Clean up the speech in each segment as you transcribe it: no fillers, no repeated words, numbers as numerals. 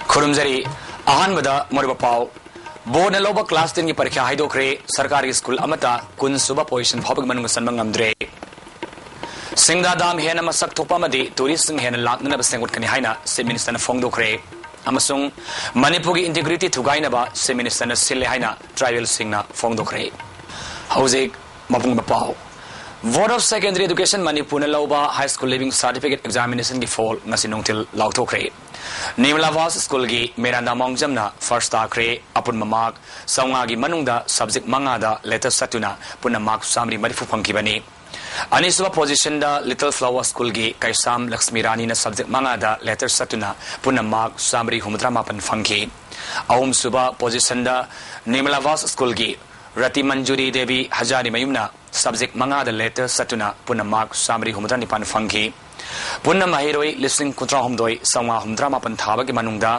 खुरुमजरी अहानबदा मोरबा पाव board न लोबा class 10 की परीक्षा हाइदोखरे सरकारी स्कूल अमता कुन सुबह पोजिशन फाबग मनुंग सनबंग नमद्रे सिंगदा दाम हेन मसक थोपा मदि टूरिस्ट हेन लाकनब सेंगुट कनि हाइना चीफ मिनिस्टर न फोंगदोखरे अमसुंग मणिपुर की इंटीग्रिटी थुगाइनबा चीफ मिनिस्टर न सिले हाइना ट्राइबल सिंगना फोंगदोखरे हौजिक मपुंग बपाव board of secondary education Manipur न लोबा high school leaving certificate examination की फॉल ngasi nongtil लाउथोखरे निमलावास स्कूल की मेरांदा मोंगजमना फर्स्ट ताखरे अपुन ममाक सौंगा की मनुंगदा सब्जेक्ट मंगादा लेटर सतुना पुना मार्क सामरी मरिफु फंकीबनी अनिसुबा पोजीशन दा लिटिल फ्लावर स्कूल की कैसाम लक्ष्मी रानी ना सब्जेक्ट मंगादा लेटर सतुना पुना मार्क सामरी हुमद्रा मापन फंकी अहुम सुबा पोजीशन दा निमलावास स्कूल की रति मंजूरी देवी हजारी मयुमना सब्जेक्ट मंगादा लेटर सतुना पुना मार्क सामरी हुमद्रा निपान फंकी पुन्ना महिरोई लिसिंग कुत्रा हमदोई सौंगा हुमद्रा मापन थाबा की मनुंगदा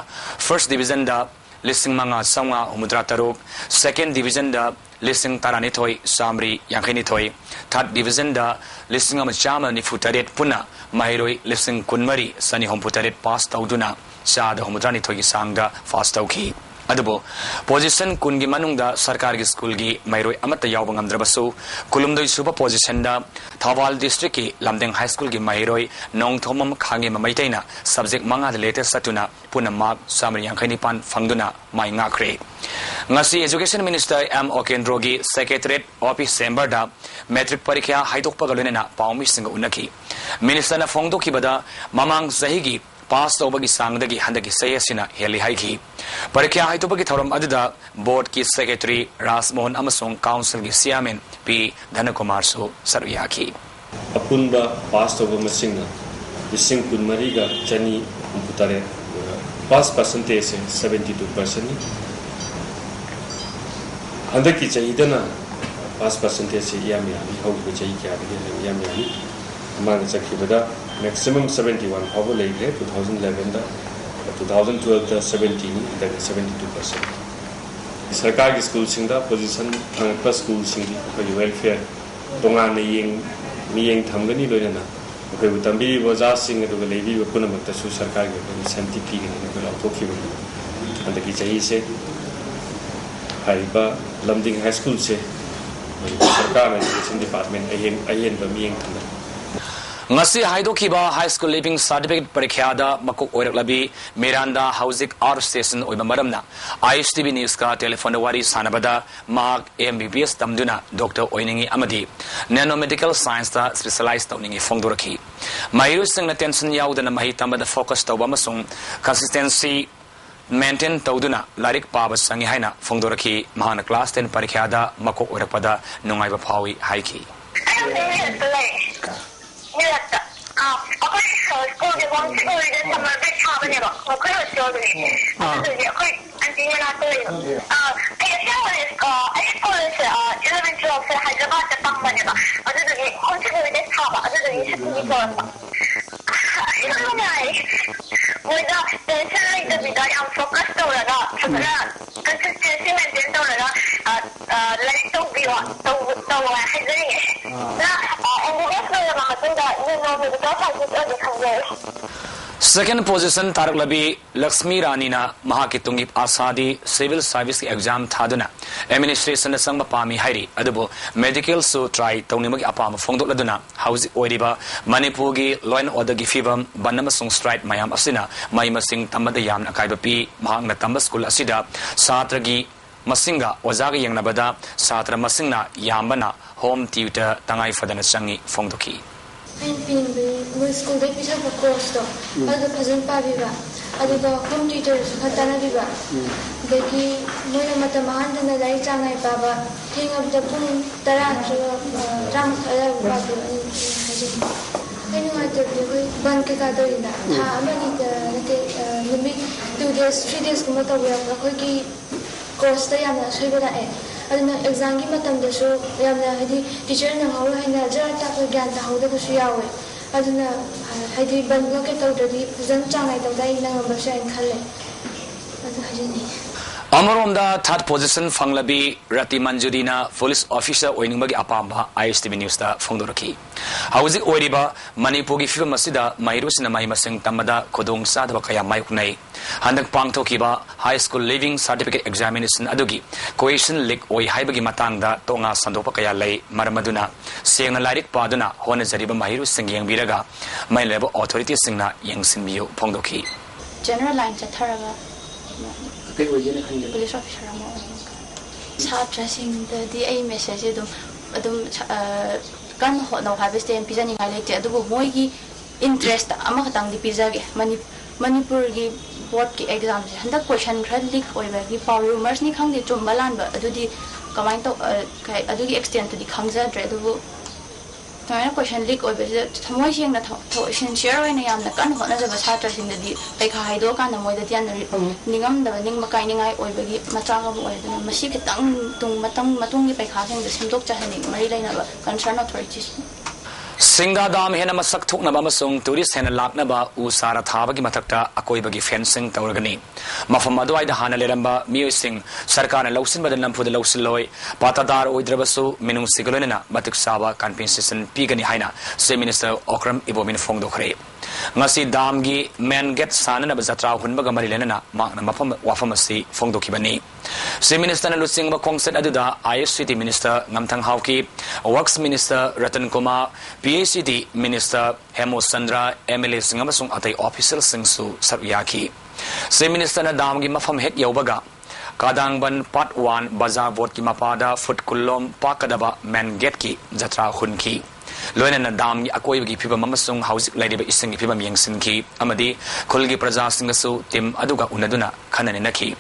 फर्स्ट डिवीजन दा लिसिंग मंगा सौंगा हुमद्रा तरुक सेकेंड डिवीजन दा लिसिंग तारानिथोई सामरी यांखैनिथोई थर्ड डिवीजन दा लिसिंग अम चामा निफुतरेट पुन्ना महिरोई लिसिंग कुनमरी सनी हुमपुतरेट पास तौदुना चाद हुमद्रा निथोई की सांगदा फास्ट तौखी अदुबो पोजीशन कुन की मनुंगदा सरकार की स्कूल की महिरोई अमत यावब ngamdrabasu कुलुमदोई सुबा पोजीशन दा थावाल डिस्ट्रिक्ट की लमदेंग हाई स्कूल की महिरोई नोंगथोमम खांगे ममैतैना सब्जेक्ट मंगा लेटेस्ट सतुना पुना मार्क सामरी यांखैनिपान फंगदुना माइ ngakhre ngasi education minister M Okendro की सेक्रेटरीट ऑफिस चेंबर दा मैट्रिक परीक्षा हाइदोकपा गलोनेना पाउमी सिंग उनकी मिनिस्टर ना फोंगदोखिबदा ममांग सही की पास तौबगी सांगदगी हंदगी सयसिना हेली हाइकी परीक्षा हाइतोबगी थौरम अदुदा बोर्ड की सेक्रेटरी राजमोहन अमसोंग काउंसिल की चेयरमैन पी धनकुमार सो सरवियाकी अपुनबा पास तौब मसिंगना लिसिंग कुनमरीगा चनी उपुतरे पास परसेंटेज से 72% हंदकी चाहिदना पास परसेंटेज से यामी हौबो चाहिए क्या यामी मांग सखिबदा मैक्सिमम 71 फावो लेगे 2011 दा 2012 दा 70 दा 72% सरकार की स्कूल सिंगदा पोजीशन फंगपा स्कूल सिंगी को वेलफेयर तोंगान ने मियेंग थमगनी लोयना को तंबी वजा सिंग तो लेबी पुनमत सु सरकार के शांति पी गनी को लाथोखिबो अंदकी चाहिए से हाइबा लमदिंग हाई स्कूल से सरकार एजुकेशन डिपार्टमेंट अयेन बमियेंग थम ngasi haidokhiba high school living certificate parikhada makok oiraklabi miranda hauzik r station oiba maramna ISTV news ka telephone wari sanabada mark MBBS tamduna doctor oiningi amadi nanomedical science ta specialized tawningi fongdoraki mairu singna tension yaudana mahi tamada focus tawba amasung consistency maintain tawduna larik paba sangi haina fongdoraki mahana class 10 parikhada makok oirakpada nungaiba phawi haiki Second position Tarak Labi Lakshmi Rani na Mahakitungip Asadi Civil Service exam thaduna administration sangba pami hairi adubo medical so try tawnimagi apama fongdok laduna house oiriba Manipur gi law and order gi fibam banama song strike mayam asina mai masing tamada yamna kaiba pi mahangna tamba school asida satra gi masinga ojaga yangnabada satra masingna yambana home tutor tangai fadana changi fongdoki मैं school दे पिछा course तो अदो फजन पाबिबा अदो तो home teacher Khatana बिबा देखि मोय मत महान दन लाई चांगाई पाबा thing अब द पुन तरा राम खरा बाबु हाजी एनु आते कोई बन के का दोइना हा अमनी नते निमित 2 days 3 days कुम तो या कोई की कोर्स त याना सैबला ए अदना एग्जाम की मतम दसो याना हदि टीचर न हाउ हैना जरा ता को ज्ञान ता हाउदा दसु यावे अदना हदि बंगो के तौदि फजन चांगाई तौदाई नंगम बसाइन खले अदु हजनी Amaronda third position Fanglabi Rati Manjudina police officer oiningmagi apamba ISTV News da phongdoraki. Hauzik oiriba Manipugi film asida Mairusina mai masing tamada kodong sadaba kaya mayuknai. Handak pangthokiba high school leaving certificate examination adugi cohesion leak oi haibagi matangda tonga sandopa kaya lay maramaduna sengna lairik paduna hona jariba Mahirusing yengbiraga mai level authorities singna yengsinbiu phongdoki. General line chatharaga police officer amo satrasing the a message adum kan ho no have stem pizani ngalete adubu moigi interest ama khatang di pizage manipur gi board ki exam handa question khad leak hoiba gi power rumors ni khangde chumbalan ba adudi kamai to kai adugi extent to di khangja dre adubu toina question leak hoiba thamoi sing na tho sincere oina yamna kan hona jaba satrasing di paikha haido kan moi da tian ningam da ning makai ningai oiba gi macha ga bo oida masi kitang tung matung gi paikha sing da simdok cha haning mari laina ba concern authorities Singdadam hena masak thukna ba masung tourist hena lakna ba usara thabagi mathakta akoi bagi fencing tawrgani mafam adwai da hana leramba mioi sing sarkar na lausin badan lampu da lausin loi patadar oidrabasu minung sigolena batik sawa compensation pigani haina se minister okram ibobin phongdo khre ngasi damgi main get sanana ba jatra hunbaga mari lenana makna mafam wafam asi phongdo kibani se minister na lusing ba khongset aduda ISTV minister ngamthang hauki works minister Ratan Kumar PACD Minister Hemo Sandra MLA Singamasung atai official singsu saryaki se minister na damgi mafam hek yobaga kadangban part 1 bazaar board ki mapada foot kullom pakadaba main gate ki jatra hunki loina na damgi akoi gi phiba mamasung housing laidiba ising phiba yengsin ki amadi khulgi praja singasu tim aduga unaduna khanani nakhi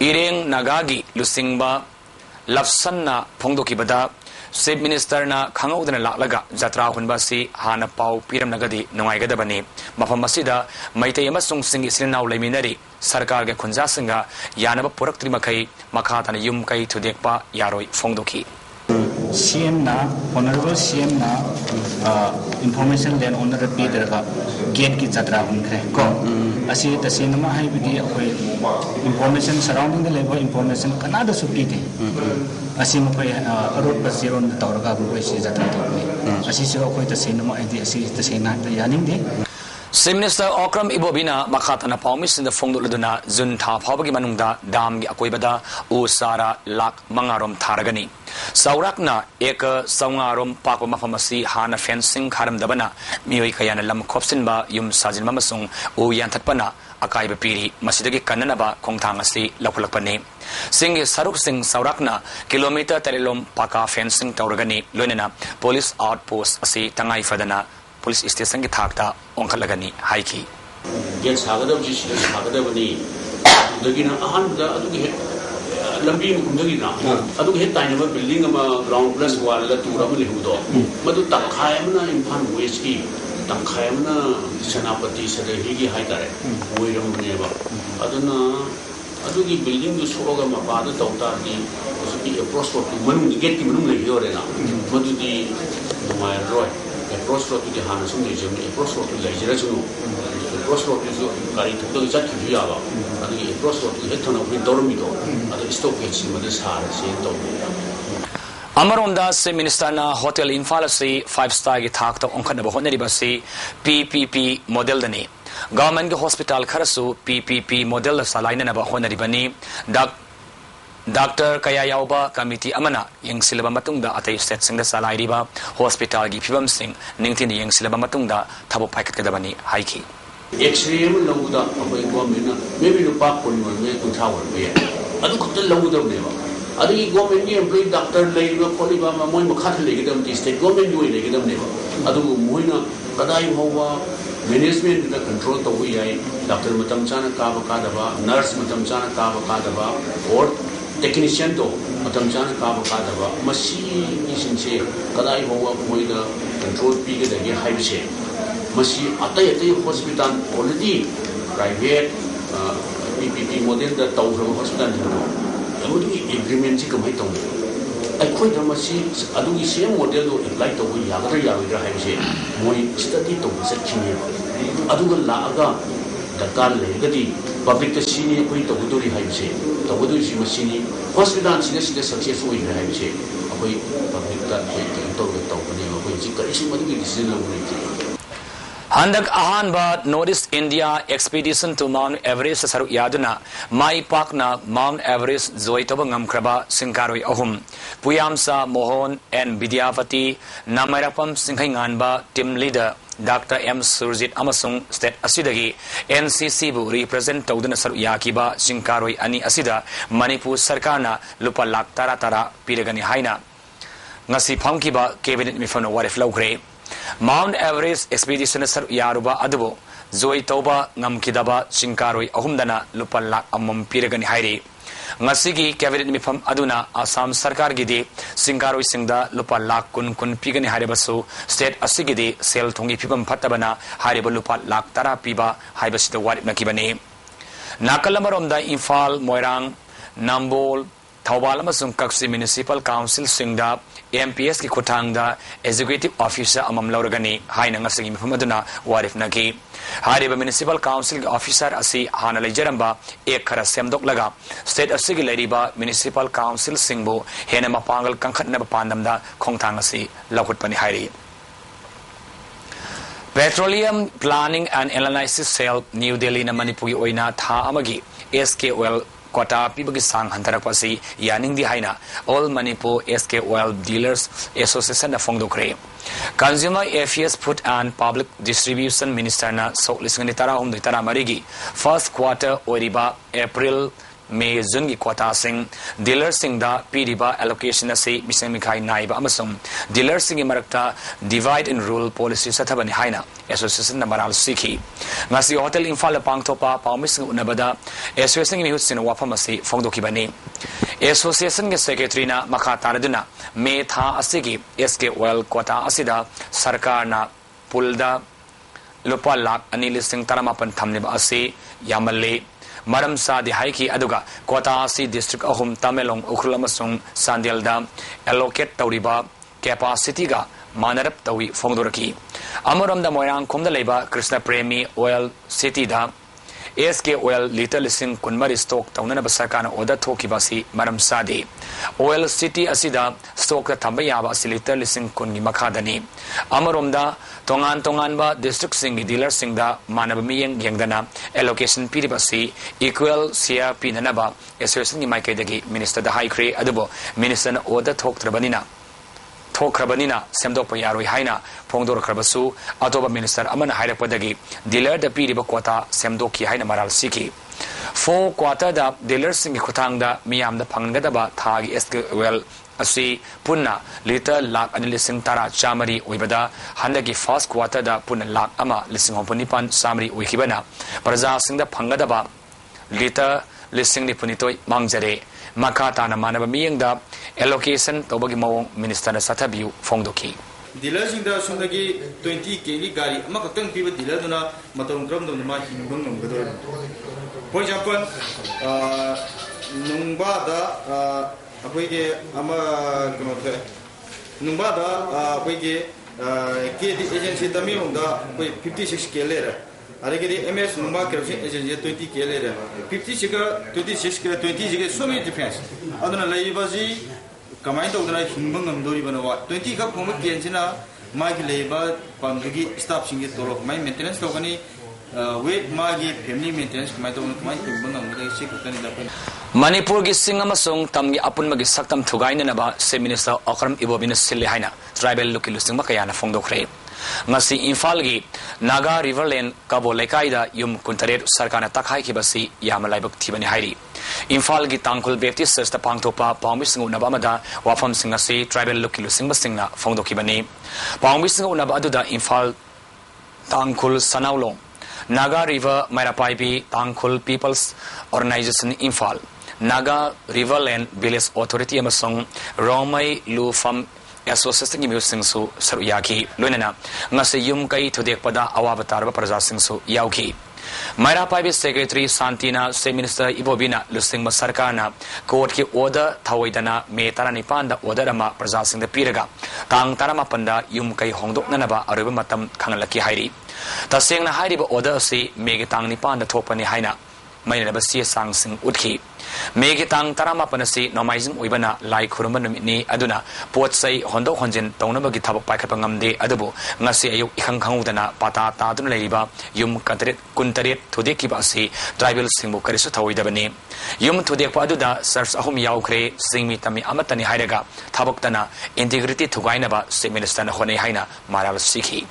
ireng nagagi lusingba lapsanna phongdoki bada Chief Minister na khangawdana laklaga jatra hunba si hana pau piram nagadi nungaigadabani mafam masida maitai amasung singi sinau laiminari sarkar ge khunja singa yanaba puraktri makai makhatana yum kai thudekpa yaroi phongdoki CM na honorable CM na information then honor Peter ka gate ki jatra hunkhre ko asi tasina ma hai bidi akoi information surrounding the level information kanada supiti asi mo kay road pasiron tawraga bu si jatra to asi siro koi tasina ma ai asi tasina yaning de Chief Minister Okram Ibobina makhatana paumis in the phongdo laduna jun tha phawagi manungda damgi akoibada usara lak mangarom tharagani saurakna ek saungarom pakwa mafamasi hana fencing kharam dabana mioi kayana lam khopsinba yum sajin mamasung u yanthatpana akaiba piri masidagi kannanaba khongthang asi lakhulakpani singi saruk sing saurakna kilometer telelom paka fencing tawragani loinena police outpost asi tangai fadana police station ki thakta ongkhalagani haiki gen sagadab ji sagadabani dagina ahanbada adugi lambi mukundagi na adugi he tainaba building ama ground plus wall la tura ma lihudo madu takhay amna impan west ki takhay amna senapati sadahi gi haitare oiram neba aduna adugi building du soroga ma bada tawta di uski approach road manung gate ki manung lehi ore na madu di dumai roy approach road ki hana sum lehi jam approach road lehi jira chunu approach road is gari thukdo jat ki yaba adugi approach road ki hethana wi dormi do adu stop ki sim de sara se to Amaronda se minister na hotel Infala se 5-star gi thakta ongkhanaba honari basi PPP model dani government ge hospital kharasu PPP model salaina na ba honari bani Doctor kaya yauba committee amana yengsilaba matungda atai state singda salairiba hospital gi phibam sing ningtin yengsilaba matungda thabo paikatkedabani haiki X-ray mo lawuda apoi government na maybe no pa kon mo me kun thawar be adu khut lawuda ne ba adu gi government gi employee doctor lei no kholi ba ma moi makhat lei gedam di state government gi lei gedam ne ba adu moi na kadai howa management da control to wi ai doctor matam chana ka ba da ba nurse matam chana ka ba da ba or technician to matam chana ka ba da ba masi isin che kadai howa moi da control pi ge da gi hai che masi atai hospital already private PPP model da tawra hospital no amugi agreement ji kamai taw ai khoi da masi adugi same model do apply to wi ya ga ya wi hai che moi study to set chine aduga la aga da kal le gadi public सिनी कोई तबुदोरी हाइबसे तबुदोरी सी मसीनी hospital सिने success हुई हाइबसे अखोई public ता कोई तौबने अखोई जी करिसि मदुगी decision लौने Handak ahanba Northeast India expedition to Mount Everest saru yaduna mai pakna Mount Everest zoitoba ngamkraba singkaroi ahum Puyamsa Mohan and Vidyavati namarapam singhai nganba team leader Dr. M. Surjit Amasung State Asidagi NCC bu represent taudana saru yakiba singkaroi ani asida Manipur Sarkarna lupa lakh tara piragani haina ngasi phamkiba cabinet mifano warif laukre Mount Everest expedition saru yaruba adubo zoi toba ngamkidaba singkaroi ahumdana lupa lakh amam piragani hairi ngasigi cabinet mifam aduna Assam Sarkar gidi singkaroi singda lupa lakh kun pigani haribasu state asigidi sel thongi phibam phatabana hariba lupa lakh tara piba haibasida warip nakibani nakalamoromda Imphal Moirang Nambol Thawbal amasung Kaksi Municipal Council singda MPS ki khutangda executive officer amam lauragani haina ngasigi mifam aduna warif nagi hariba municipal council ki officer asi hana lejaramba ek khara semdok laga state asigi leriba municipal council singbo hena mapangal kangkhatna pandamda khongthang asi lakhutpani hairi Petroleum Planning and Analysis Cell New Delhi na Manipuri oina tha amagi SK Oil Quota Pibagi Sang Hantarakpasi Yaning di Haina All Manipur SK Oil Dealers Association na Fongdokre Consumer Affairs Food and Public Distribution Minister na Sok Lisangani Tara Hum Tara Marigi First Quarter Oriba April May June ki quota sing dealer sing da piriba allocation na se misang mikai naiba amasung dealer sing marakta divide and rule policy sa thabani haina association na maral sikhi ngasi hotel Imphal pangthopa paumis unabada association ni husin wafamasi fongdoki bani association ke secretary na makha taraduna me tha asigi SK Oil quota asida sarkar na pulda lupa lakh anil sing taramapan thamne ba ase yamalle Maram sa di haiki aduga Kota si district ahum Tamelong Ukhlamasung Sandialda allocate tauriba capacity ga manarap tawi fongdoraki Amuram da Moirang Kumda Leba Krishna Premi Oil City da SK Oil Little Sing Kunmari stock taunana basakana oda thoki basi maram sadi Oil City asida stock ta thambaya basi Little Sing kungi makhadani Amuram da tongan ba district sing dealer sing da manabamiyeng yengdana allocation piribasi equal share pinanaba association ni maikaidagi minister da high cre adubo minister na oda thokrabanina semdokpa yaroi haina phongdor kharbasu atoba minister amana hairakpadagi dealer da piriba quota semdokki haina maral siki fo quota da dealer sing khutang da miyam da phanggadaba thagi SK Oil asi punna liter lakh anilising tara chamari oibada handagi first quarter da punna lakh ama lising hopanipan samri oikibana praja singda phangadaba liter lising ni punitoi mangjare makata na manaba miyengda allocation tobagi mawong minister na sathabiu fongdoki dealer singda sundagi 20 kg gari ama kaktang piba dealer duna matong kram dum ma hingbang ngam for example nungba da apoige ama konote nungba da apoige KD agency tamilong da koi 56 kg lera arigedi MS nungba kerosene agency 20 kg lera 56 ka 26 ka 20 ka so many difference aduna laibaji kamai to dana hingbang ngamdori banawa 20 ka phom kensina magi leiba pamdugi staff singi toro mai maintenance to gani weight magi family maintenance mai to mai hingbang ngamdori sikutani da Manipur gi singamasung tamgi apun magi saktam thugaina naba se minister Akram Ibobina Sille haina tribal local sing makayana fongdokre ngasi Imphal gi Naga Riverland Kabo Lekaida yum kuntaret sarkana takhai ki basi yamalaibak thibani hairi Imphal gi Tangkhul Baptist Church ta pangthopa pawmising unaba amada wafam singasi tribal local sing basingna fongdoki bani pawmising unaba aduda Imphal Tangkhul Sanaulong Naga River Mairapaibi Tangkhul People's Organization Imphal Naga Riverland Village Authority amasong Romai Lufam Association gi musing su saruyaki loinana ngase yum kai thodek pada awabatar ba praja sing su yauki Mairapaibi Secretary Santina Se Minister Ibobina lusing ma sarkarna court ki order thawaidana me tarani panda order ama praja sing da piraga tang tarama panda yum kai hongdok nanaba aruba matam khangalaki hairi tasengna hairi ba order si me gi tang ni panda thopani haina mainaba sia sangsing utki megi tang tarama panasi nomaizim oibana lai khurumba numini aduna potsai hondo honjin taunabagi thabak paikhatpa ngamde adubu ngasi ayuk ikhang khangudana pata taduna leiba yum kantaret kuntaret thudeki basi tribal singbu karisu thawoidabani yum thudekpa aduda serves ahum yaukre singmi tami amatani hairaga thabaktana integrity thugainaba state minister na hone haina maral sikhi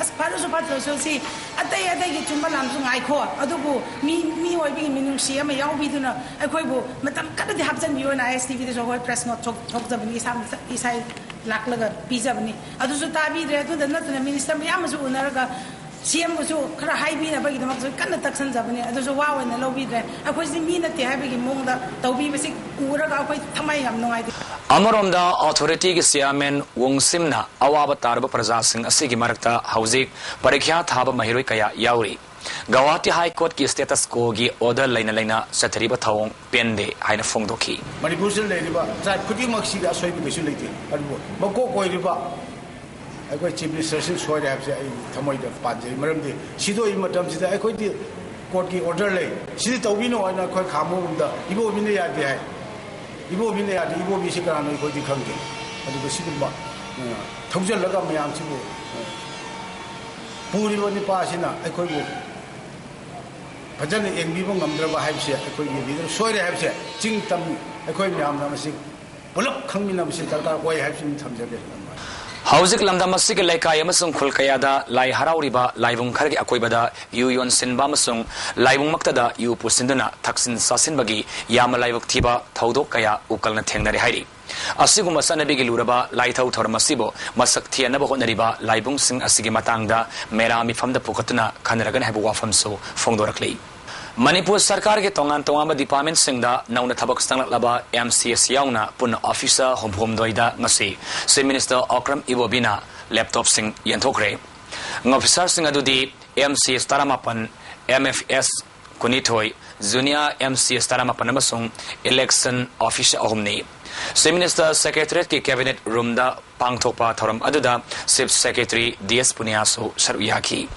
as part of the society atay gi chumba lam sung ai kho adubu mi oi bi minung sia ma yaw bi duna akhoi bu matam kada di habjan bi na ISTV de so hoi press not thok jabni sam isai lak laga pi jabni adu su ta bi re tu da na minister mi am su unaraga CM was kara high bean a bag the kind of taxons of it. There's a wow in the lobby there. I was the mean that they have a monda, the be basic Uraga, I have no idea. Amaronda authority siamen wong simna awaba tarba prasasing asigi marakta hausik parikya thaba mahirikaya yauri Gawati High Court ki status ko gi order laina sathariba thawong pende haina phongdoki Manipur leriba sa khudi maksi da soi bi su leite adu mako koi riba ai chief minister sin soi have se ai thamoi da panjai maram de sido I matam sida ai koi di court ki order le sidi tawbi no ana khoi khamo da ibo bin ya de hai ibo bin ya de ibo bi si kana no koi di khangge adu sidu ba thawjal laga mayam sibu puri wani pa sina ai koi bo Pajan yang bibo ngamdra ba haib se koi ye bidro soi re haib se jing tam koi myam na masing bulak khangmi na masing tarkar koi haib sin thamjabe Hausik lamda masik laikai amasung khulkayada lai harauriba laibung khargi akoibada yu yon sinba amasung laibung maktada yu pusinduna thaksin sasin bagi yama laibuk thiba thaudok kaya ukalna thengnare hairi asiguma sanabigi luraba laithau thormasibo masak thianaba honariba laibung sing asigi matangda mera mifamda pukatuna khanaragan habu wafam so phongdoraklei Manipur Sarkar ke tongan tongama department singda nauna thabak stanglaba MCS yauna pun officer hom doida ngasi se minister Okram Ibobina laptop sing yanthokre ngofficer sing adudi MCS taramapan MFS kunithoi junior MCS taramapan amasung election officer ahumni se minister secretariat ki cabinet room da pangthokpa thoram aduda chief secretary DS Puniaso saruyaki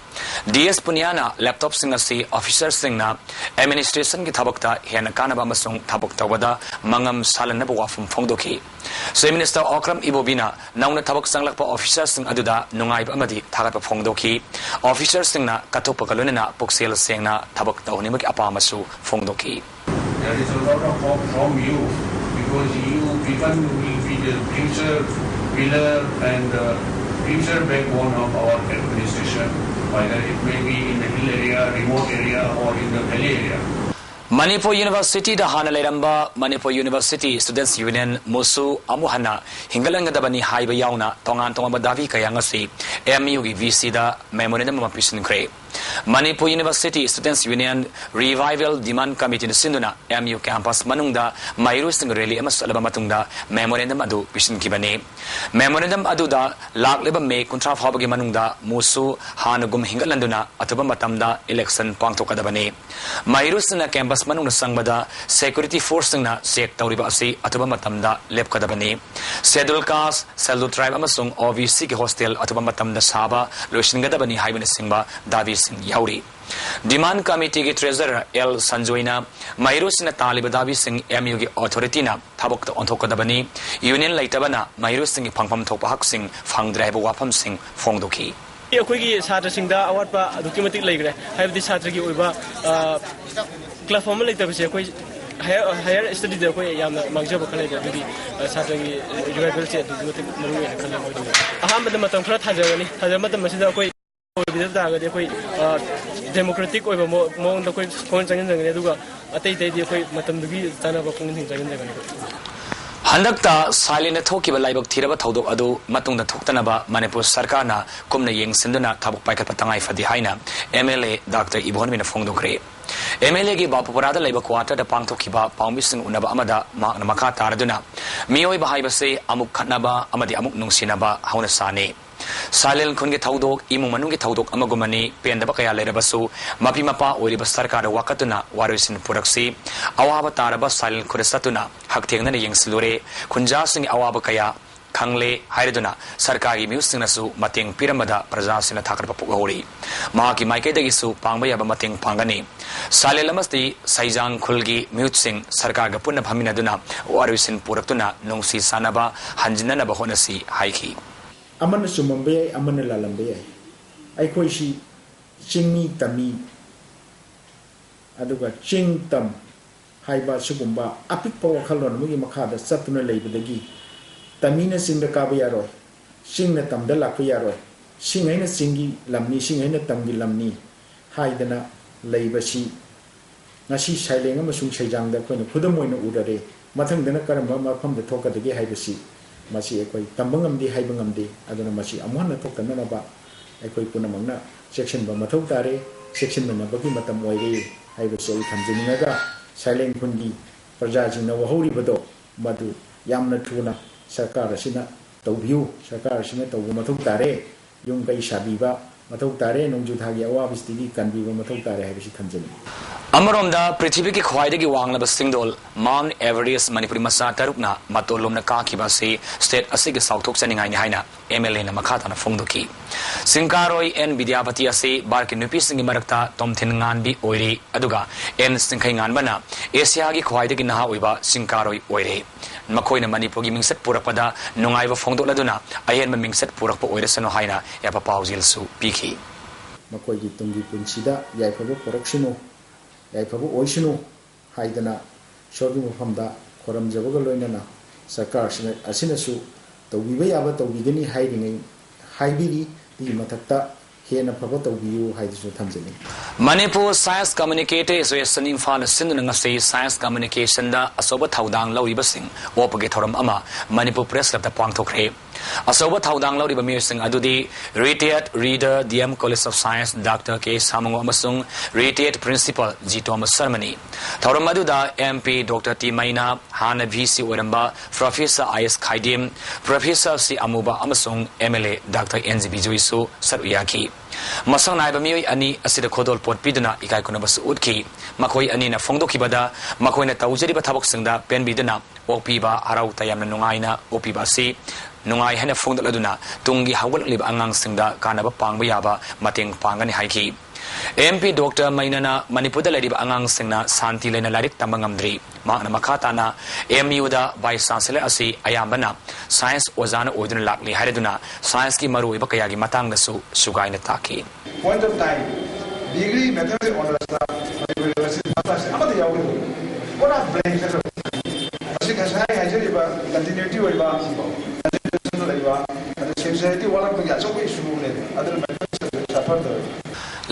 DS Punyana laptop sing asi officer sing na administration ki thabakta hena kanaba amasung thabak tawada mangam salan na wafum phongdoki se minister Okram Ibobina nauna thabak sanglakpa officer sing aduda nungai amadi thagat phongdoki officer sing na kathopa kalunena poksel sing na thabak tawni mak apa masu phongdoki there is a lot of hope from you because you even will be the future pillar and future backbone of our administration, whether it may be in the hill area, remote area, or in the valley area. Manipur University da hana leramba Manipur University Students Union musu amuhana hingalangadabani haiba yauna tongan badavi kayangasi MU gi VC da memorandum of kre Manipur University Students Union Revival Demand Committee sinduna MU campus manungda mairu sing rally amas alaba matungda memorandum adu pisin kibane memorandum adu da lakleba me kuntra phawagi manungda musu hanugum hingalanduna ataba matamda election pangthokadabane mairu sina campus manung sangbada security force na check tawriba asi ataba matamda lepkadabani schedule caste schedule tribe amasung OVC ki hostel ataba matamda saba loishingadabani haibane singba davi sing yauri demand committee ki treasurer L Sanjoina mairusina taliba davi sing MU ki authority na thabok onthokadabani union laitabana mairus sing phangpham thokpa hak sing phangdrai ba wafam sing phongdoki ꯑꯩꯈꯣꯏꯒꯤ ꯁꯥꯇ꯭ꯔꯁꯤꯡꯗ ꯑꯋꯥꯠꯄ ꯑꯗꯨꯛꯀꯤ ꯃꯇꯤꯛ ꯂꯩꯈ꯭ꯔꯦ ꯍꯥꯏꯕꯗꯤ ꯁꯥꯇ꯭ꯔꯒꯤ ꯑꯣꯏꯕ platform ꯑꯃ ꯂꯩꯇꯕꯁꯦ ꯑꯩꯈꯣꯏ higher studied ꯑꯩꯈꯣꯏ ꯌꯥꯝꯅ ꯃꯥꯡꯖꯕ ꯈꯔ ꯂꯩꯔꯦ ꯑꯗꯨꯒꯤ ꯁꯥꯇ꯭ꯔꯒꯤ ꯔꯤꯚꯥꯏꯕꯦꯜꯁꯦ ꯑꯗꯨꯛꯀꯤ ꯃꯇꯤꯛ ꯃꯔꯨꯑꯣꯏꯅ ꯈꯜꯂꯦ ꯑꯩꯈꯣꯏꯗꯤ ꯑꯍꯥꯟꯕꯗ ꯃꯇꯝ ꯈꯔ ꯊꯥꯖꯒꯅꯤ ꯊꯥꯖꯕ ꯃꯇꯝ ꯑꯁꯤꯗ ꯑꯩꯈꯣꯏ ꯑꯣꯏꯕꯤꯗ ꯇꯥꯔꯒꯗꯤ ꯑꯩꯈꯣꯏ ꯗꯦꯃꯣꯀ꯭ꯔꯦꯇꯤꯛ ꯑꯣꯏꯕ ꯃꯑꯣꯡꯗ ꯑꯩꯈꯣꯏ ꯈꯣꯡ ꯆꯪꯍꯟꯖꯒꯅꯤ ꯑꯗꯨꯒ ꯑꯇꯩ ꯑꯇꯩꯗꯤ ꯑꯩꯈꯣꯏ ꯃꯇꯝꯗꯨꯒꯤ ꯆꯥꯅꯕ ꯄꯨꯛꯅꯤꯡ ꯆꯪꯍꯟꯖꯒꯅꯤ Handakta silent thokiba laibak thiraba thodok adu matungda thoktanaba Manipur Sarkarna kumna yengsinduna thabuk paikat patangai fadi haina MLA Dr. Ibonmina phongdokre MLA gi bapurada laiba quarter da pangthokiba paumising unaba amada makna makha taraduna mioi bahaibase amuk khatnaba amadi amuk nungsinaba hauna sane Silent Kungi Taudok, Imumanungi Taudok Amagumani, Pendabakaya Lerabasu, Mapi Mapa, Uriba Sarkar Wakatuna, Warisin Puraksi, Awaba Taraba, Silent Kuresatuna, Hakting Yang Slure, Kunjasing Awabakaya, खंगले हाइरदुना सरकारी म्यूसिंगनसु मतेंग पिरमदा प्रजासिना थाकरप पुगहौरी माकी माइकेदगिसु पांगबा याबा मतेंग पांगनी सालेलमस्ति सैजांग खुलगी म्यूसिंग सरकारगा पुन्ना भमिनदुना वारिसिन पुरक्तुना नोंसी सानबा हंजिननबा होनसी हाइखी अमन सुमंबे अमन लालंबे अखोइसी चिंगमी तमी अदुगा चिंग तम हाइबा सुगुंबा अपिकपा वखलोन मुगी मखादा सतुना लेबदगी तमीना सिंगदा काबा यारोय सिंगना तमदा लाखा यारोय सिंगैना सिंगी Lumbini सिंगैना तमगी Lumbini हाइदना लेबसी ngasi saileng amasung saijangda koina khudam oina udare mathangdana karamba mafamda thokadagi haibasi masi ekoi tambangamdi haibangamdi aduna masi amhana thoktanana ba ekoi punamangna section ba mathau tare section na bagi matam oire haibasi thamjininaga saileng kungi prajajina wahori bado madu yamna thuna sarkar asina tawbiu sarkar asina tawbu mathau tare yung kai sabiba mathau tare nongju thagi awabistigi kanbiba mathau tare haibasi thamjini अमरोमदा पृथ्वी की ख्वाइदगी वांगलब सिंगदोल mount Everest Manipuri मसा तरुकना मतोलोमना काखिबा से state असिगे साउथोक चनिंगाइनि हाइना MLA ना मखाताना फोंगदोकी सिंकारोय N Vidyapati असे बारकी नुपी सिंगी मरकता तोमथिन गानबी ओइरे अदुगा N सिंखै गानबना Asia की ख्वाइदगी नहा ओइबा सिंकारोय ओइरे मखोइना मणिपुरी मिंगसत पुरकपदा नुंगाइबा फोंगदोलदुना अहेनबा मिंगसत पुरकपा ओइरसनो हाइना यापा पाउजिलसु पीखी मखोइगी तुंगी पुंसिदा याइफबो पुरकसिनो याइफबो ओइसनु हाइदना शोरगी मफमदा खोरमजबगा लोइनना सरकार असिनसु तौबिबा याबा तौबिगनी हाइरिङै हाइबिरी दी मथक्ता हेना फबा तौबियु हाइदसु थमजनि Manipur science communicator association Imphal सिंधुनंगसे साइंस कम्युनिकेशन दा असोबा थौदांग लौरिबसिंग ओपगे थौरम अमा मणिपुर प्रेस क्लब दा पांगथोखरे असोबा थौदांग लौरिबा मियसिंग अदुदी retired reader DM college of science doctor K सामंगो अमसुंग रिटायर्ड प्रिंसिपल जी थॉमस शर्मनी थौरम अदुदा एमपी डॉक्टर टी मैना हाना वीसी ओरंबा professor IS Khaidem professor C Amuba अमसुंग एमएलए डॉक्टर एनजीबी जोइसु सरुयाकी मसंग नाइबा मियोय अनि असिदा खोदोल पोट पिदुना इकाय कुनबस उदखी मखोय अनिना फोंगदोखिबदा मखोयना तौजरिबा थबकसिंगदा पेनबिदुना ओपीबा हराउ तयamna नुंगाइना ओपीबा सि नुंगाइ हेना फोंगदलदुना तुंगी हवगलिबा अंगांगसिंगदा कानबा पांगबा याबा मतेंग पांगनि हाइखी एमपी डॉक्टर मैनाना मणिपुरदा लैरिबा अंगांगसिंगना शांति लेना लारिक तमंगमद्री मांगना मखाताना एमयूदा वाइस चांसलर असि अयामबना साइंस ओजाना ओइदुना लाकली हाइरदुना साइंस की मरुइबा कयागी मतांगदसु सुगाइना ताकी point of time degree mathematics honors दा university mathematics amada yawi what are blank asi kasai hajeriba continuity oiba continuation oiba and society wala bagi aso ko issue le other mathematics suffer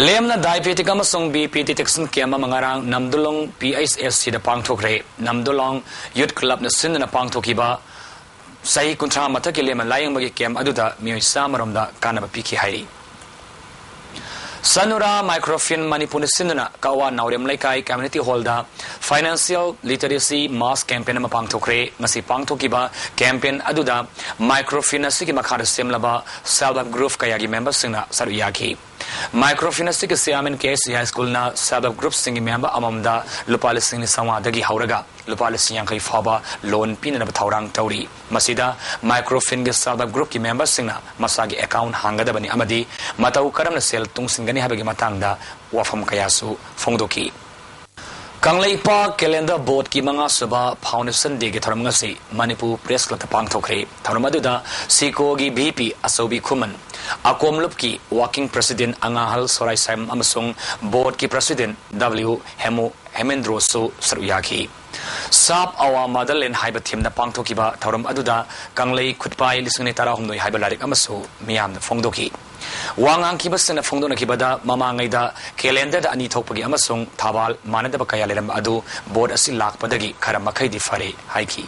लेमना diabetic अमसोंग BP detection camp मंगारांग Namdulong PSS सिदा पांगथोखरे Namdulong youth club न सिंदना पांगथोखिबा सही कुंठा मथके लेम लायंगबगे कैम्प अदुदा मियोय सामरमदा कानबा पिखि हाइरी सनुरा माइक्रोफिन मणिपुर सिंदना कावा नावरेम लेकाई कम्युनिटी हॉल दा फाइनेंशियल लिटरेसी मास कैंपेन म पांगथोखरे ngasi पांगथोकिबा कैंपेन अदुदा माइक्रोफिन असि मखार सेमलबा सेल्फ हेल्प ग्रुप कयागी मेंबर सिंगना सरुयाकी माइक्रोफिन असि सियामेन केस हाई स्कूल ना सेल्फ हेल्प ग्रुप सिंगी मेंबर अममदा लुपा लिसिंग संवादगी हौरगा लुपा लिसिंग यांखै फाबा लोन पिनना थौरांग तौरी मसिदा माइक्रोफिन के सेल्फ हेल्प ग्रुप की मेंबर सिंगना मसागी अकाउंट हांगदबनी अमदी मतौ करमना सेल तुंगसिंगनी हाबगी मतंगदा वाफम कयासु फोंगदोकी कंगलेपा कैलेंडर बोर्ड की मंगा सुबा फाउंडेशन डे के थरमगसी मणिपुर प्रेस क्लब पांगथोखरे थरमदुदा सिकोगी बीपी असोबी खुमन अकोमलुप की वर्किंग प्रेसिडेंट अंगाहल सोराई साइम अमसुंग बोर्ड की प्रेसिडेंट डब्ल्यू हेलेंद्रो सु सरुयाकी साप आवा मदरलैंड हाइब थीम द पांगथोकिबा थरम अदुदा कंगलै खुटपाई लिसंगने तारा हमदोय हाइब लारिक अमसु मियाम फोंगदोकी वांगांग की बसन फोंगदोना की बदा ममांगैदा कैलेंडर अनि थोकपगी अमसुंग थाबाल मानदब कया लेरम अदु बोर्ड असि लाखपदगी खरा मखैदि फरे हाइकी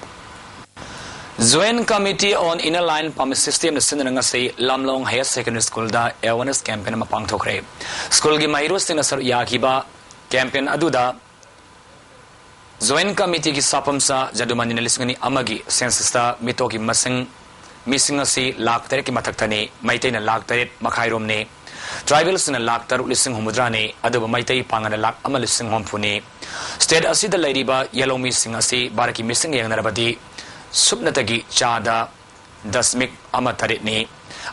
Joint Committee on Inner Line Pump System Sinangasi Lamlong Higher Secondary School da awareness campaign ma pangthokre school gi mairu singna sar yakiba campaign aduda Joint Committee ki sapamsa jadumani lisngani amagi census ta mitoki masing missing asi lakh tere ki mathakthani maitena lakh tere makhairom ne tribals na lakh taru lising humudra ne aduba maitai pangana lakh amal lising homphune state asi da lairiba yellow missing asi baraki missing yangnarabadi Subnatagi Chada dasmik ama taritni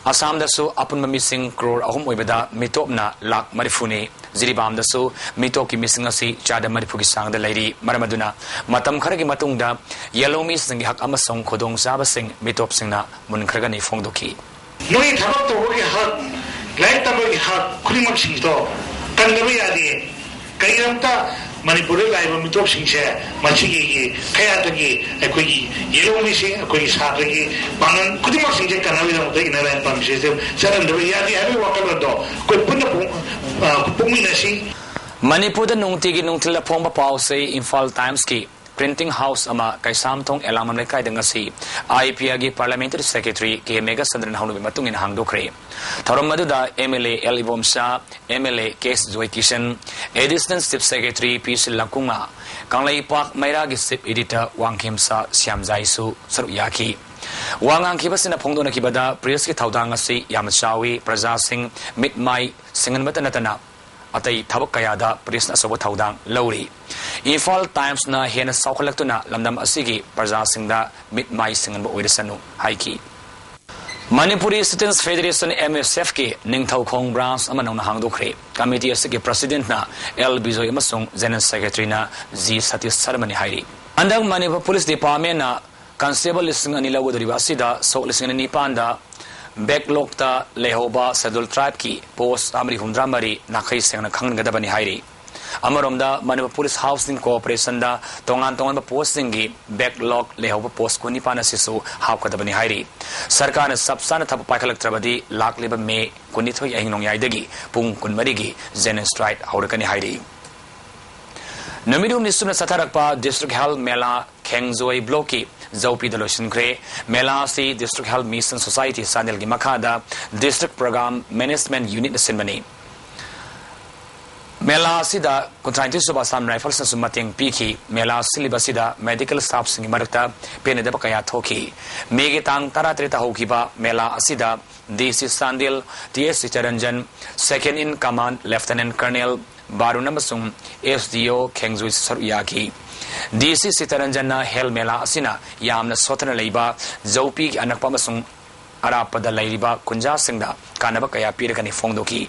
Assam dasu apun missing crore ahum oibada mitopna lak marifuni Ziribam dasu mitoki missing asi chada marifugi sang da lady maramaduna matam kharagi matungda yellow miss singi hak amasong khodong saba sing mitop singna mun khargani phongdoki noi thabak to hogi hak lai tabai hak khurimak singto kandabi adi kairamta Manipur live mitop singse machigi kayatagi ekoi yellow missing ekoi satragi bangan kudimak singje kanawi da mutai inara pam system saran dabi adi abi wakalodo koi punna pumina sing Manipur da nungtigi nungtila phongba pau sei Imphal Times ki printing house ama kaisam thong elamam lekai dangasi IPA gi parliamentary secretary ke mega sandran haunubi matungin hangdokre thorom maduda MLA Elibom Shah MLA KH.KHOGEN additional chief secretary P Lakunga kanglai pak maira gi chief editor Wangkhim Sa Syamjai su saruyaki wangang kibasina phongdona kibada press ki thaudang asi yamchawi praja sing mitmai singan matanatana atai thabak kayada press asobo thaudang lori Imphal Times na hena saukhlaktuna lamdam asigi praja singda mitmai singan bo oidasanu haiki Manipuri Students Federation MSF ki Ningthau Khong branch amanong na hangdokre committee asigi president na L Bijoy amasong general secretary na G Satish Sarmani hairi andang Manipur Police Department na constable listing ani lawudri basida so listing ni panda backlog ta lehoba schedule tribe ki post amri humdramari nakhai sengna khanggadabani hairi Amaromda Manipur Police Housing Corporation da tongan posting gi backlog lehoba post ko ni pana sisu hapkadabani hairi sarkar na sabsana thap paikhalak trabadi lak leba me kuni thoi ahingnong yaidagi pung kunmari gi zen strike haurakani hairi Namidum nisuna satarakpa district health mela Khengzoi bloki Zopi Daloshin Kre Mela si District Health Mission Society Sanil gi Makada District Program Management Unit Sinmani Mela sida contracting suba sam rifles na sumating piki Mela silibasida medical staff singi marakta peneda kaya thoki mege tang taratreta hokiba Mela asida DC Sandil TS Charanjan second in command Lieutenant Colonel Baruna Masung SDO Khengzui Saruyaki DC Sitaranjana Hel Mela asina yamna sotana leiba Zopi anakpa masung arapada leiba kunja singda kanaba kaya piragani phongdoki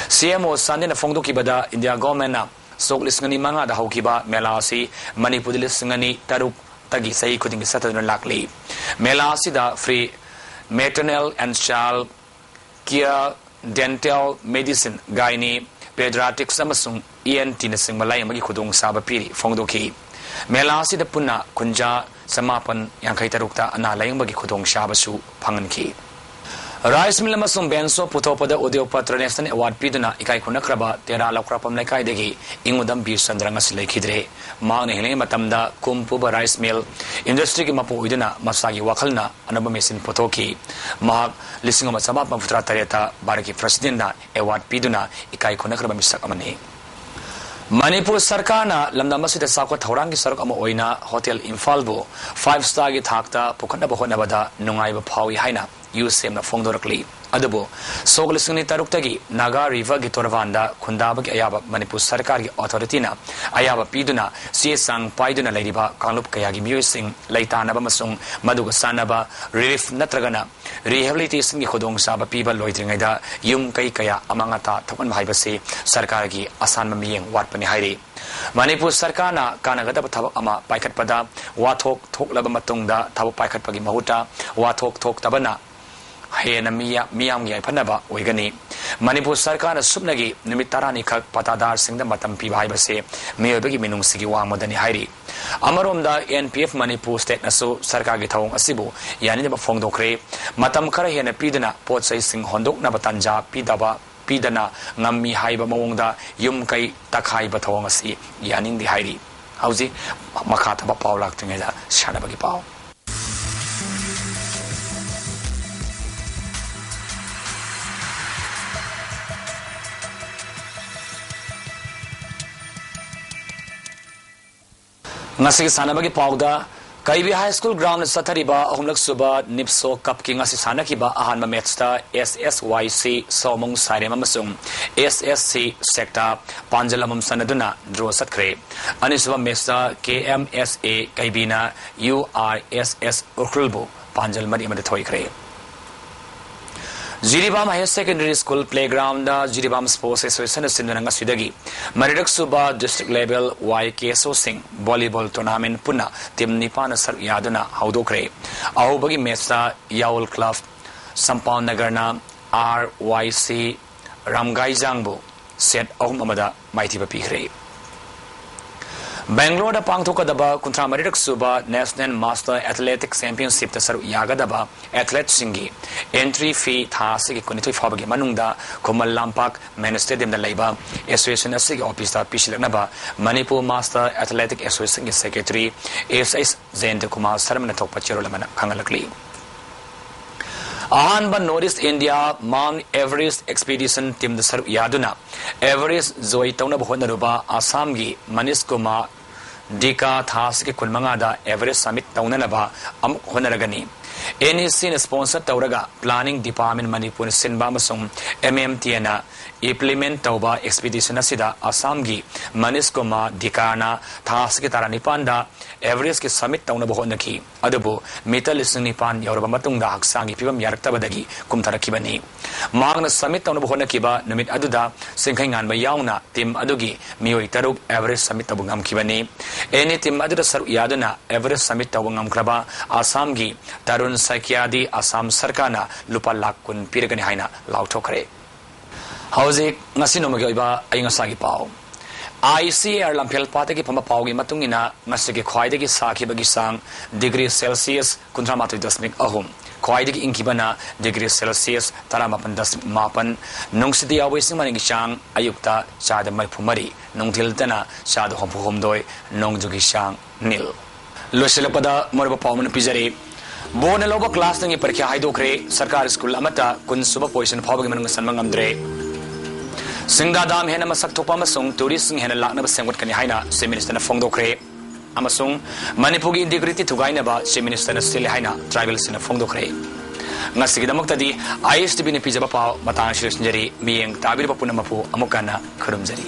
CMO Sandina phongdoki bada India government na sok lisngani manga da hokiba Mela si Manipur lisngani taruk tagi sai khuding satadun lakli Mela si da free maternal and child care dental medicine gynae pediatrics amasung ENT na singmalai amagi khudong saba piri phongdoki Mela si da punna kunja samapan yang kai tarukta ana layang bagi khudong shabasu phanganki Rice Mill amasung benso putopada audio patra national award piduna ikai khunakraba tera lakrapam laikai degi ingudam bir sandrang asilai khidre magne hele matamda kumpuba rice mill industry ki mapu iduna masagi wakhalna anaba mesin putoki mahak lisingama samapa putra tareta baraki president na award piduna ikai khunakraba misak amani Manipur Sarkar na lamdamasida sakwa thaurangi saruk ama oina hotel Imphal bo 5-star gi thakta pukhanna bahona bada nungaiba phawi haina USM na phongdorakli adubo soglisingni taruktagi Naga River gi torvanda khundaba gi ayaba Manipur Sarkar gi authority na ayaba piduna sang paiduna leiriba kanglup kaya gi musing laitana ba masung maduga sanaba relief natragana rehabilitation gi khodong saba piba loitringaida yum kai kaya amangata thokan haibase sarkar gi asan mamiyeng watpani hairi Manipur Sarkar na kanagada thabak ama paikhatpada wathok thoklaba matungda thabak paikhatpagi mahuta wathok thok tabana hena miyam gi phanaba oigani Manipur Sarkar na subnagi nimit tarani khak patadar singda matam pi bhaibase meyobagi minung sigi wangmadani hairi amaromda NPF Manipur state nasu sarkar gi thawong asibu yani ba phongdokre matam khara hena pidana potsai sing hondok na batanja pidana ngammi haiba mawongda yum kai takhai ba thawong asi yani di hairi hauji makha thaba paulak tingeda shanabagi paw ngasi sanabagi pawda Kaibi High School ground sathariba ahumlak suba nipso cup ki ngasi sanakiba ahanma match ta SSYC somong sairem amasung SSC sector panjalamam sanaduna draw satkre anisuba match ta KMSA kaibina URSS ukrulbo पांजल मरी अमद थोइखरे Jiribam higher secondary school playground Jiribam sports association सिंधुनंगा सिदगी मरिरक सुबा district level YKSO सिंह volleyball tournament पुना टीम निपान सर यादना हौदोखरे अहोबगी मैच याउल क्लब संपाउन नगरना RYC रामगाईजांगबो सेट अहुम अमदा माइथीबा पीखरे बेंगलोर पांगथोकदबा कुंथ्रा मरिरक सुबा नेशनल मास्टर एथलेटिक चैंपियनशिप सरुक यागदबा एथलेट सिंगी एंट्री फी था से कुनिथोई फाबगी मनुंगदा खुमल लांपाक मेन स्टेडियम दा लेबा एसोसिएशन असि ऑफिस दा पिछलकनबा मणिपुर मास्टर एथलेटिक एसोसिएशन के सेक्रेटरी SS जयंत कुमार शर्मा थोकपा चेरोलमना खंगलकली अहानब north east India Mount Everest expedition team द सरुक यादुना एवरेस्ट जोई तौनब होनरुबा आसाम की मनीष कुमार डिका थास के कुनमंगादा एवरेस्ट समिट तौननबा अमुक होनरगनी NEC ने स्पॉन्सर तौरगा प्लानिंग डिपार्टमेंट मणिपुर सिनबा मसुंग MMT ना इम्प्लीमेंट तौबा एक्सपीडिशन असिदा आसाम की मनीष कुमार डिकाना थास के तारा निपानदा एवरेस्ट के समिट तौनब होनकी अदबो मीटर लिसिंग निपान यौरबा मतुंगदा हक्सांगी फिबम यारक्तबदगी कुमथरकिबनी मांगना समिट तौनब होनकीबा नमित अदुदा सिंखैंगानबा याउना टीम अदुगी मियोई तरुक एवरेस्ट समिट तौब ngamkibani एनी टीम अदुदा सर यादुना एवरेस्ट समिट तौब ngamkraba आसाम की तरुण सैकियादी आसाम सरकारना लुपा लाख कुन पिरगनी हाइना लाउथोखरे हौजिक ngasi nomagi oiba aingasagi pau ICR lamphel pate ki phama pau gi matungina ngasi ki khwaidagi sakhibagi sang degree celsius 39.ahum khwaidagi ingkibana degree celsius 38.8 nungsidi awesing manigi sang ayukta chada marphumari nongthiltana chada homphumdoi nongjugi sang nil losilapeda morba pawman pijari bone lobe class नंगी परीक्षा हाइदोखरे सरकार school अमता कुन सुब position फाबगी Manang सनमंगमद्रे सिंगदादाम हेन मसक थोपा मसुंग tourist हेन लाकनब सेंगोटकनि हाइना चीफ मिनिस्टर फोंदोखरे अमसुंग मणिपुरी इंटीग्रिटी थुगाइनबा चीफ मिनिस्टर सिल हाइना ट्राइबल सिन फोंदोखरे ngasigidamuktadi ISTV ni pijaba paw matang shirsinjari miyeng tabir punamu amukana khurumjari